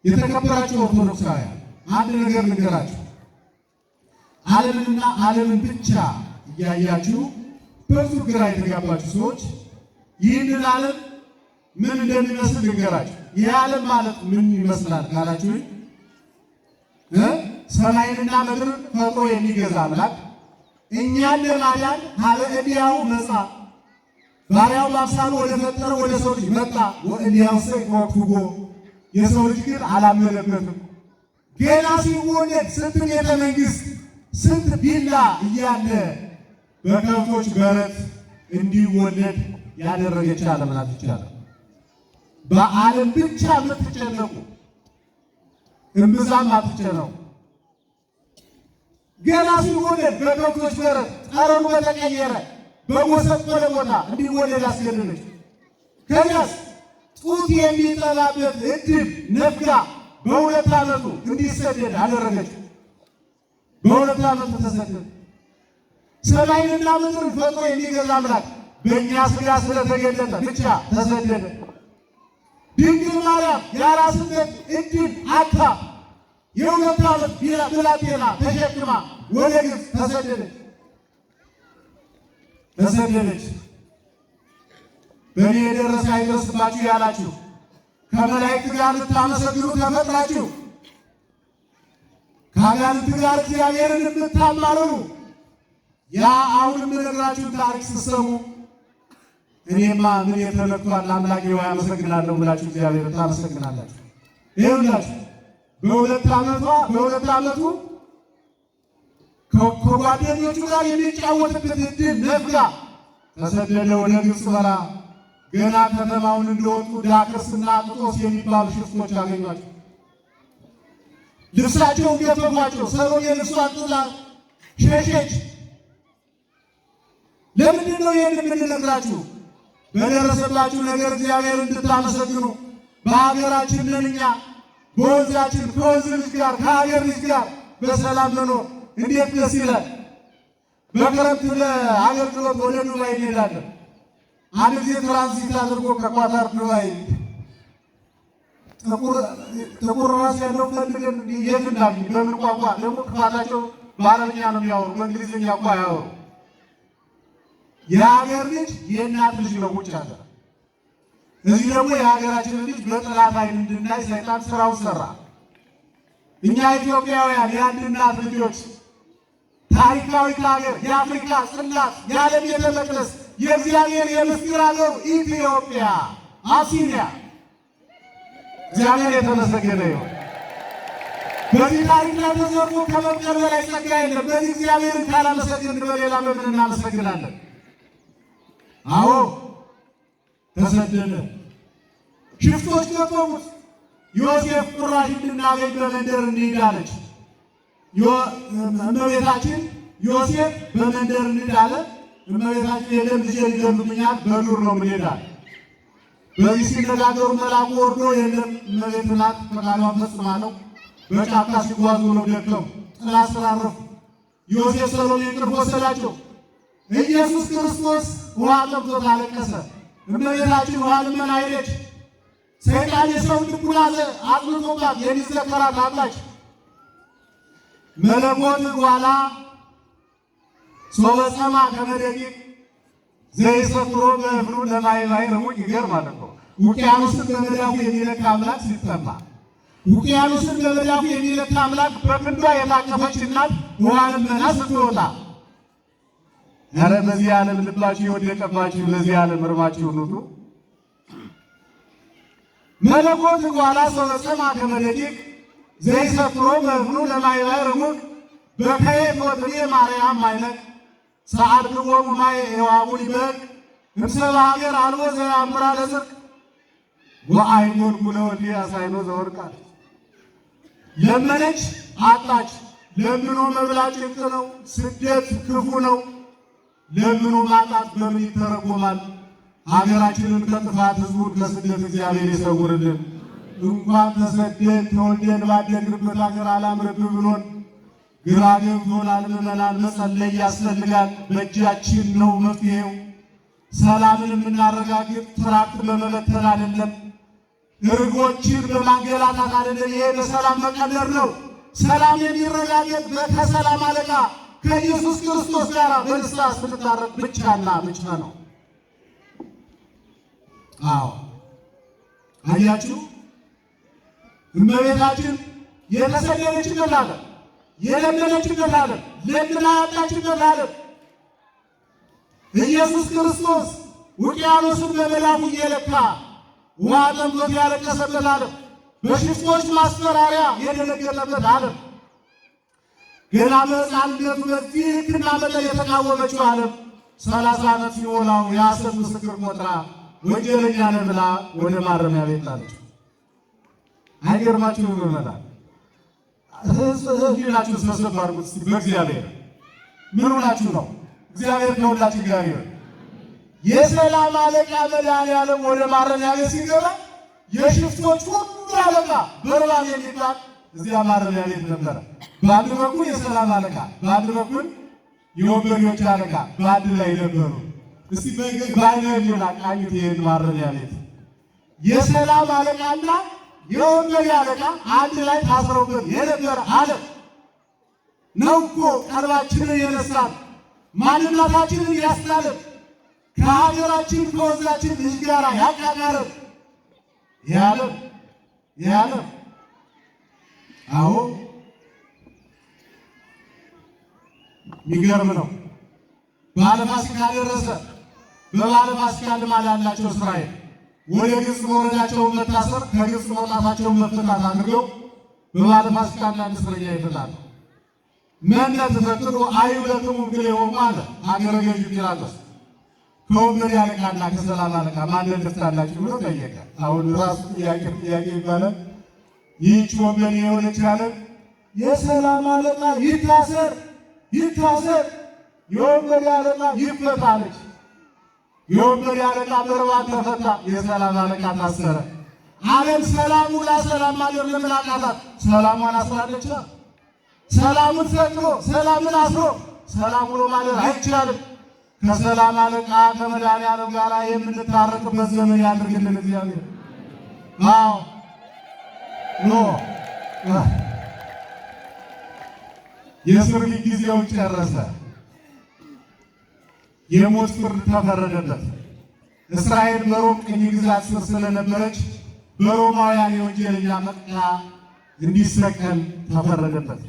የተከበራችሁ ኦርቶዶክሳውያን አንድ ነገር ልንገራችሁ። ዓለምንና ዓለምን ብቻ እያያችሁ ብዙ ግራ የተጋባችሁ ሰዎች ይህንን ዓለም ምን እንደሚመስል ልንገራችሁ። ይህ ዓለም ማለት ምን ይመስላል ካላችሁ ሰማይንና ምድርን ፈጥሮ የሚገዛ አምላክ እኛን ለማዳን ሀበ እዲያው መጻ ባሪያው በአምሳሉ ወደ ፈጠረው ወደ ሰው ልጅ መጣ። ወእዲያው ሰይፍ ወክትጎ የሰው ልጅ ግን አላመነበትም። ገና ሲወለድ ስንት ቤተ መንግሥት ስንት ቢላ እያለ በከብቶች በረት እንዲወለድ ያደረገች ዓለም ናት ይቻላል። በዓለም ብቻ የምትጨነቁ እምብዛም አትጨነቁ። ገና ሲወለድ በከብቶች በረት ጠረኑ በተቀየረ በጎሰቆለ ቦታ እንዲወለድ አስገደደች። ከዚያስ ጡት የሚጠባበት እድል ነፍጋ በ2 ዓመቱ እንዲሰደድ አደረገች። በ2 ዓመቱ ተሰደደ። ሰማይንና ምድርን ፈጥሮ የሚገዛ አምላክ በእኛ ሥጋ ስለተገለጠ ብቻ ተሰደደ። ድንግል ማርያም የአራስነት እድል አታ የ2 ዓመት ብላቴና ተሸክማ ወደ ግብፅ ተሰደደች። በእኔ የደረሰ አይደርስባችሁ ያላችሁ ከመላእክት ጋር ልታመሰግኑ ተፈጥራችሁ ከአጋንንት ጋር እግዚአብሔርን የምታማልሉ ያ አሁን የምነግራችሁን ታሪክ ስትሰሙ እኔማ ምን የተመቷል አምላኬ ሆይ አመሰግናለሁ ብላችሁ እግዚአብሔርን ታመሰግናላችሁ። ይኸውላችሁ በ2 ዓመቱ ከጓደኞቹ ጋር የሚጫወትበት እድል ነፍጋ ተሰደደ ወደ ግብፅ በረሃ። ገና ከተማውን እንደወጡ ዳክርስና ጥጦስ የሚባሉ ሽፍቶች አገኟቸው። ልብሳቸውን ገፈፏቸው። ሰሎሜ ልብሷን ጥላ ሸሸች። ለምንድን ነው ይህን የምንነግራችሁ? በደረሰባችሁ ነገር እግዚአብሔር እንድታመሰግኑ። በሀገራችን ነን እኛ በወንዛችን ከወንዝ ልጅ ጋር ከሀገር ልጅ ጋር በሰላም መኖር እንዴት ደስ ይላል። በክረምት ለአገልግሎት ወደ ዱባይ እንሄዳለን። አንድ ጊዜ ትራንዚት አድርጎ ከኳታር ዱባይ ጥቁር ራስ ያለው ፈልገን የት እንዳገኝ በምን ቋንቋ ደግሞ ክፋታቸው በአረብኛ ነው የሚያወሩ፣ በእንግሊዝኛ እኮ አያወሩ። የሀገር ልጅ የእናት ልጅ ነው ውጭ አለ። እዚህ ደግሞ የሀገራችንን ልጅ በጠላት ዓይን እንድናይ ሰይጣን ስራውን ሰራ። እኛ ኢትዮጵያውያን የአንድ እናት ልጆች ታሪካዊት ሀገር የአፍሪካ ጽላት የዓለም ቤተ መቅደስ የእግዚአብሔር የምስጢር ሀገር ኢትዮጵያ አቢሲኒያ እግዚአብሔር የተመሰገነ ይሁን። በዚህ ታሪክ ላይ ተዘርፎ ከመብቀል በላይ ጸጋ የለም። በዚህ እግዚአብሔርን ካላመሰግን በሌላ በምን እናመሰግናለን? አዎ ተሰደደ። ሽፍቶች ገፈፉት። ዮሴፍ ቁራሽ እንድናገኝ በመንደር እንሂድ አለች። እመቤታችን ዮሴፍ በመንደር እንሂድ አለ። እመቤታችን የለም ልጄ ሊገሉብኛል በዱር ነው የምንሄድ አለ። በዚህ ሲነጋገሩ መልአኩ ወርዶ የለም እመቤት ናት ፈቃዷን ፈጽማ ነው። በጫካ ሲጓዙ ነው ደከሙ፣ ጥላ አስፈራረፉ። ዮሴፍ ሰሎሜ እንቅልፍ ወሰዳቸው። ኢየሱስ ክርስቶስ ውሃ ጠምቶት አለቀሰ። እመቤታችን ውሃ ልመና ሄደች። ሰይጣን የሰውን ልቡና አጥልቶባት የሚዘከራት አጣች። መለኮት ኋላ ሶበ ጸማ ከመ ደቂቅ ዘይሰፍሮ በእፍኑ ለማይባይ ረሙቅ ይገርማል እኮ። ውቅያኖስን በመዳፉ የሚለካ አምላክ ሲጠማ፣ ውቅያኖስን በመዳፉ የሚለካ አምላክ በክንዷ የታቀፈች እናት ውሃ ልመና ስትወጣ፣ ኧረ በዚህ ዓለም ልባችሁ የወደቀባችሁ ለዚህ ዓለም እርማችሁ ኑቱ። መለኮት ጓላ ሰበሰማ ከመደቂቅ ዘይሰፍሮ መፍኑ ለማይባይ ርሙቅ በከየት ወጥኔ ማርያም ማይነቅ ሰዓድክዎሙ ማየ የዋቡን ይበቅ እምሰባ ሀገር አልቦ ዘያምራ ለጽድቅ ወአይኖን ጉለወዲ አሳይኖ ዘወርቃል። ለመነች አጣች። ለምኖ መብላት ጭንቅ ነው። ስደት ክፉ ነው። ለምኖ ማጣት በምን ይተረጎማል? ሀገራችንን ከጥፋት ሕዝቡን ከስደት እግዚአብሔር ይሰውርልን። እንኳን ተሰደን ተወልደን ባደግንበት ሀገር አላምርብን ብሎን ግራ ገብቶናል። ምዕመናን መጸለይ ያስፈልጋል። በእጃችን ነው መፍትሄው። ሰላምን የምናረጋግጥ ትራክት በመበተን አይደለም፣ እርጎችን በማንገላታት አይደለም። ይሄ በሰላም መቀለር ነው። ሰላም የሚረጋገጥ ከሰላም አለቃ ከኢየሱስ ክርስቶስ ጋር በንስሐ ስንታረቅ ብቻና ብቻ ነው። አዎ አያችሁ፣ እመቤታችን የተሰደደችበት ዓለም፣ የለመነችበት ዓለም፣ ለምና ያጣችበት ዓለም ኢየሱስ ክርስቶስ ውቅያኖስን በመዳፉ እየለካ ውሃ ጠምቶት ያለቀሰበት ዓለም፣ በሽፍቶች ማስፈራሪያ የደነገጠበት ዓለም፣ ገና በሕፃንነቱ በዚህ ልክና መጠን የተቃወመችው ዓለም 30 ዓመት ሲሞላው የሐሰት ምስክር ቆጥራ ወንጀለኛ ነህ ብላ ወደ ማረሚያ ቤት ጣለችው። አይገርማችሁም? ይመጣል ህሊናችሁ ሰብሰብ አድርጉት እስቲ። በእግዚአብሔር ምን ሆናችሁ ነው? እግዚአብሔር ከሁላችን ጋር ይሁን። የሰላም አለቃ መድኃኔዓለም ወደ ማረሚያ ቤት ሲገባ የሽፍቶች ሁሉ አለቃ በርባን የሚባል እዚያ ማረሚያ ቤት ነበረ። በአንድ በኩል የሰላም አለቃ፣ በአንድ በኩል የወንበዴዎች አለቃ በአንድ ላይ ነበሩ። እስቲ በአይነ ህሊና ቃኙት ይህን ማረሚያ ቤት። የሰላም አለቃና የወንበዴ አለቃ አንድ ላይ ታስረውበት የነበረ ዓለም ነው እኮ። ቀልባችንን የነሳን ማንነታችንን ያስጣለን ከሀገራችን ከወዛችን ልጅ ጋር ያቃቃረን ይህ ዓለም አዎ የሚገርም ነው። በዓለ ፋሲካ ደረሰ። በበዓለ ፋሲካ ልማድ ያላቸው እስራኤል ወደ ግብፅ መውረዳቸውን መታሰር፣ ከግብፅ መውጣታቸውን መፈታት አድርገው በበዓለ ፋሲካ አንዳንድ እስረኛ ይፈታሉ። መነ ትፈትኑ አይሁለክሙ እምክሌሆሙ አለ አገረ ገዡ ጲላጦስ። ከወንበዴ አለቃና ከሰላም አለቃ ማንን ትፈታላችሁ ብሎ ጠየቀ። አሁን ራሱ ጥያቄ ይባላል። ይህች ወንበዴ የሆነች ዓለም የሰላም አለቃ ይታሰር፣ የወንበዴ አለቃ ይፈታ አለች። የወንበዴ አለቃ በርባን ተፈታ፣ የሰላም አለቃ ታሰረ። ዓለም ሰላም ውላ ሰላም ማደር ለምን አቃታት? ሰላሟን አስራለች። ሰላሙን ፈጥሮ ሰላምን አስሮ ሰላም ውሎ ማደር አይቻልም። ከሰላም አለቃ ከመድኃኔዓለም ጋር የምንታረቅበት ዘመን ያድርግልን እግዚአብሔር። አዎ የእስር ቤት ጊዜውን ጨረሰ። የሞት ፍርድ ተፈረደበት። እስራኤል በሮም ቅኝ ግዛት ስር ስለነበረች በሮማውያን የወንጀለኛ መቅጫ እንዲሰቀል ተፈረደበት።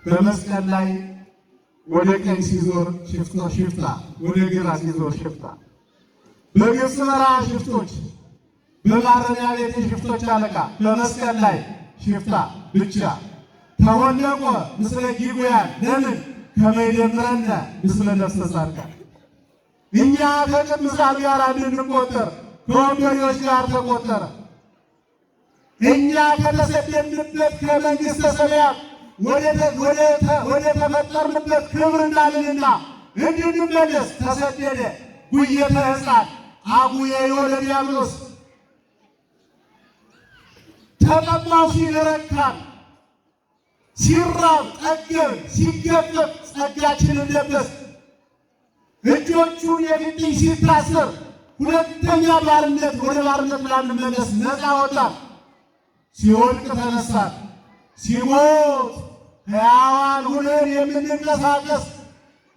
በመስቀል ላይ ወደ ቀኝ ሲዞር ሽፍታ፣ ወደ ግራ ሲዞር ሽፍታ። በግብፅ በረሃ ሽፍቶች፣ በማረሚያ ቤት ሽፍቶች አለቃ፣ በመስቀል ላይ ሽፍታ ብቻ። ተወለቆ ምስለ ጊጉያን ለምን ከመይደምረነ ምስለ ነፍሰ ጻድቃን። እኛ ከቅዱሳን ጋር እንድንቆጠር ከወንበዴዎች ጋር ተቆጠረ። እኛ ከተሰደድንበት ከመንግሥተ ሰማያት ወደ ተፈጠርንበት ክብር እንዳልንና እንድንመለስ ተሰደደ። ጉየተ ሕፃን አጉየዮ ለዲያብሎስ። ተጠማሁ ሲል ረካን፣ ሲራብ ጠገብ፣ ሲገፈፍ ጸጋችንን ለበስ። እጆቹን የፊጥኝ ሲታሰር ሁለተኛ ባርነት ወደ ባርነት ላንመለስ ነፃ ወጣን። ሲወድቅ ተነሳን፣ ሲሞት ሕያዋን ሁነን የምንንቀሳቀስ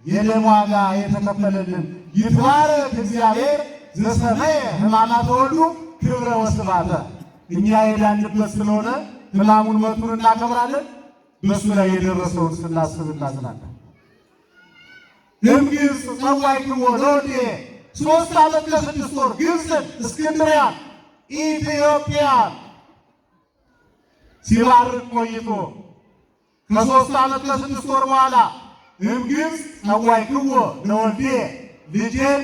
የደም ዋጋ የተከፈለልን ይትባረክ እግዚአብሔር ዘሰመየ ሕማማተ ወልዱ ክብረ ወስብሐተ። እኛ የዳንበት ስለሆነ ሕማሙን ሞቱን እናከብራለን። በእሱ ላይ የደረሰውን ስናስብ እናዝናለን። ግብፅ ጸዋዕክዎ ለወልድየ 3 ዓመት ከ6 ወር ግብፅን፣ እስክንድርያን ኢትዮጵያን ሲባርክ ቆይቶ ከ3 ዓመት ከ6 ወር በኋላ እምግብፅ ጸዋዕክዎ ለወልድየ ልጄን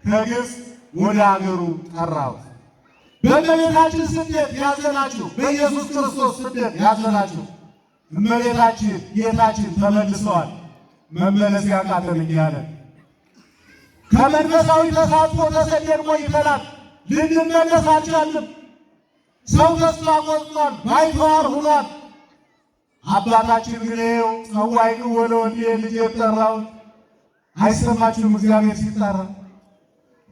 ከግብፅ ወደ አገሩ ጠራሁት። በእመቤታችን ስደት ያዘናችሁ፣ በኢየሱስ ክርስቶስ ስደት ያዘናችሁ እመቤታችን ጌታችን ተመልሰዋል። መመለስ ያቃተን እኛ ነን። ከመንፈሳዊ ተሳትፎ ተሰደን ቆይተናል። ልንመለስ አልቻልንም። ሰው ተስፋ ቆርጧል፣ ባይተዋር ሆኗል። አባታችን ግን ይኸው ጸዋዕክዎ ለወልድየ ልጄን ጠራሁት። አይሰማችሁም? እግዚአብሔር ሲጠራ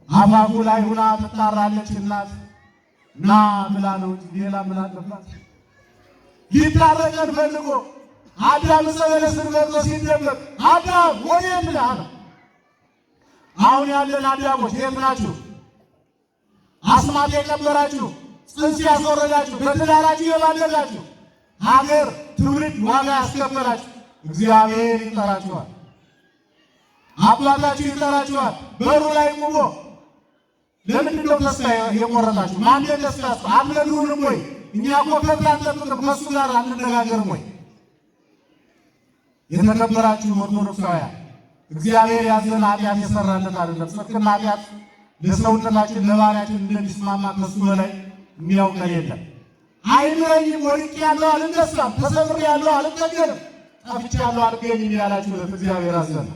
አፋፉ ላይ ሁና ትጣራለች እናት። ና ብላ ነው እንጂ ሌላ ምን አለባት? ሊታረቀን ፈልጎ አዳም ዕፀ በለስን በልቶ ሲደበቅ አዳም ወዴት ነህ አለ። አሁን ያለን አዳሞች የት ናችሁ? አስማት የቀበራችሁ፣ ጽንስ ያስወረዳችሁ፣ በትዳራችሁ የባለጋችሁ፣ ሀገር ትውልድ ዋጋ ያስከፈላችሁ እግዚአብሔር ይጠራችኋል። አባታችሁ ይጠራችኋል። በሩ ላይ ቆሞ ለምንድን ነው ተስፋ የቆረጣችሁ? ማንን ተስፋ አትነግሩንም ወይ? እኛ እኮ ከብት አንጠብቅም፣ ከእሱ ጋር አንነጋገርም ወይ? የተከበራችሁ ኦርቶዶክሳውያን እግዚአብሔር ያዘን ኃጢአት የሰራለት አይደለም። ጽድቅና ኃጢአት ለሰውነታችን ለባህሪያችን እንደሚስማማ ከሱ በላይ የሚያውቀን የለም። አይምረኝም፣ ወድቄአለሁ አልነሳም፣ ተሰብሬአለሁ አልጠገንም፣ ጠፍቻለሁ አልገኝም ያላችሁለት እግዚአብሔር አዘነ።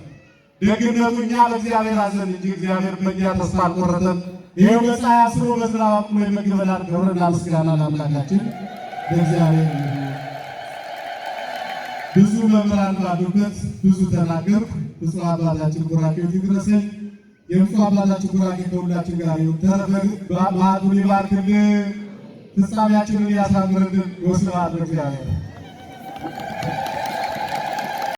ደግነቱ እኛ ለእግዚአብሔር አዘን እንጂ እግዚአብሔር በእኛ ተስፋ አልቆረጠም። ይኸው በፀሐይ አስሮ በዝናብ አቁሞ ይመግበናል። ክብርና ምስጋና ለአምላካችን ለእግዚአብሔር። ብዙ መምህራን ባሉበት ብዙ ተናገርኩ። ብፁዕ አባታችን ቡራኬው ይድረሰን። የብፁዕ አባታችን ቡራኬ ከሁላችን ጋር ይሁን። ተረፈ ማዕዱን ይባርክልን፣ ፍጻሜያችንን ያሳምርልን። ወስብሐት ለእግዚአብሔር።